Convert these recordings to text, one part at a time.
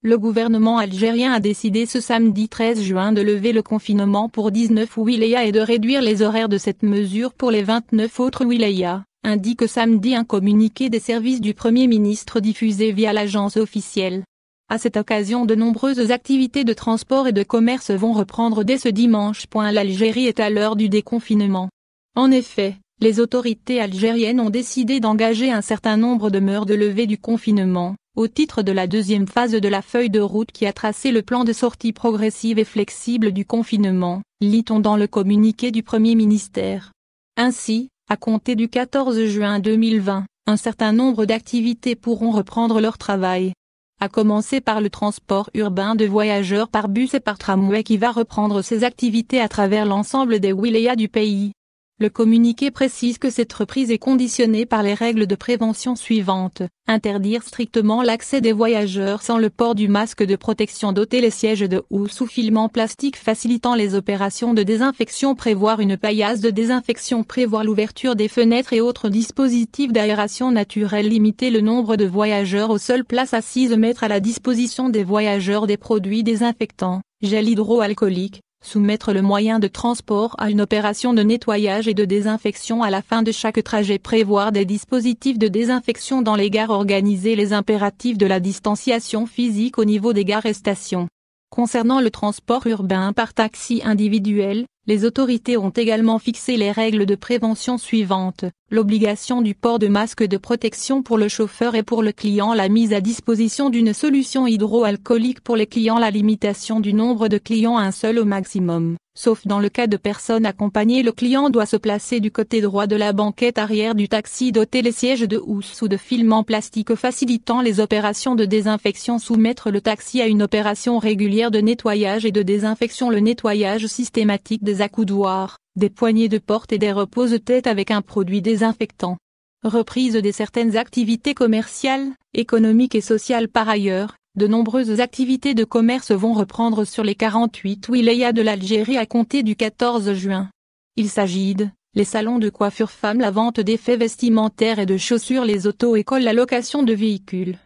Le gouvernement algérien a décidé ce samedi 13 juin de lever le confinement pour 19 wilayas et de réduire les horaires de cette mesure pour les 29 autres wilayas, indique samedi un communiqué des services du Premier ministre diffusé via l'agence officielle. À cette occasion, de nombreuses activités de transport et de commerce vont reprendre dès ce dimanche. L'Algérie est à l'heure du déconfinement. En effet, les autorités algériennes ont décidé d'engager un certain nombre de mesures de levée du confinement, au titre de la deuxième phase de la feuille de route qui a tracé le plan de sortie progressive et flexible du confinement, lit-on dans le communiqué du Premier ministère. Ainsi, à compter du 14 juin 2020, un certain nombre d'activités pourront reprendre leur travail. À commencer par le transport urbain de voyageurs par bus et par tramway qui va reprendre ses activités à travers l'ensemble des wilayas du pays. Le communiqué précise que cette reprise est conditionnée par les règles de prévention suivantes: interdire strictement l'accès des voyageurs sans le port du masque de protection, doter les sièges de housses ou filments plastiques facilitant les opérations de désinfection, prévoir une paillasse de désinfection, prévoir l'ouverture des fenêtres et autres dispositifs d'aération naturelle, limiter le nombre de voyageurs aux seules places assises, mettre à la disposition des voyageurs des produits désinfectants, gel hydroalcoolique, soumettre le moyen de transport à une opération de nettoyage et de désinfection à la fin de chaque trajet, prévoir des dispositifs de désinfection dans les gares, organiser les impératifs de la distanciation physique au niveau des gares et stations. Concernant le transport urbain par taxi individuel, les autorités ont également fixé les règles de prévention suivantes: l'obligation du port de masque de protection pour le chauffeur et pour le client, la mise à disposition d'une solution hydroalcoolique pour les clients, la limitation du nombre de clients à un seul au maximum, sauf dans le cas de personnes accompagnées. Le client doit se placer du côté droit de la banquette arrière du taxi, doter les sièges de housses ou de filments plastiques facilitant les opérations de désinfection, soumettre le taxi à une opération régulière de nettoyage et de désinfection, le nettoyage systématique des accoudoirs, des poignées de porte et des repose-tête avec un produit désinfectant. Reprise de certaines activités commerciales, économiques et sociales. Par ailleurs, de nombreuses activités de commerce vont reprendre sur les 48 wilayas de l'Algérie à compter du 14 juin. Il s'agit de les salons de coiffure femmes, la vente d'effets vestimentaires et de chaussures, les auto-écoles, la location de véhicules.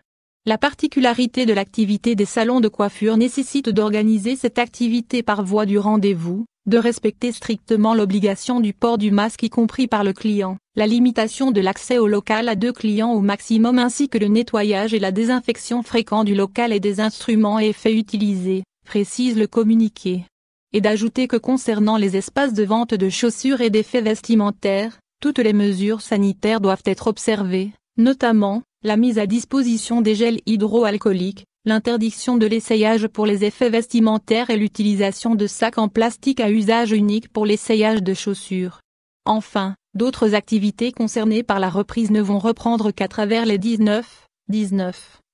La particularité de l'activité des salons de coiffure nécessite d'organiser cette activité par voie du rendez-vous, de respecter strictement l'obligation du port du masque y compris par le client, la limitation de l'accès au local à 2 clients au maximum ainsi que le nettoyage et la désinfection fréquent du local et des instruments et effets utilisés, précise le communiqué. Et d'ajouter que concernant les espaces de vente de chaussures et d'effets vestimentaires, toutes les mesures sanitaires doivent être observées, notamment la mise à disposition des gels hydroalcooliques, l'interdiction de l'essayage pour les effets vestimentaires et l'utilisation de sacs en plastique à usage unique pour l'essayage de chaussures. Enfin, d'autres activités concernées par la reprise ne vont reprendre qu'à travers les 19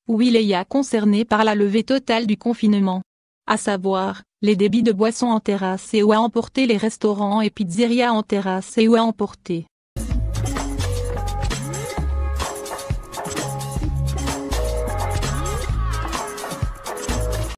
wilayas concernés par la levée totale du confinement. À savoir, les débits de boissons en terrasse et ou à emporter, les restaurants et pizzerias en terrasse et ou à emporter.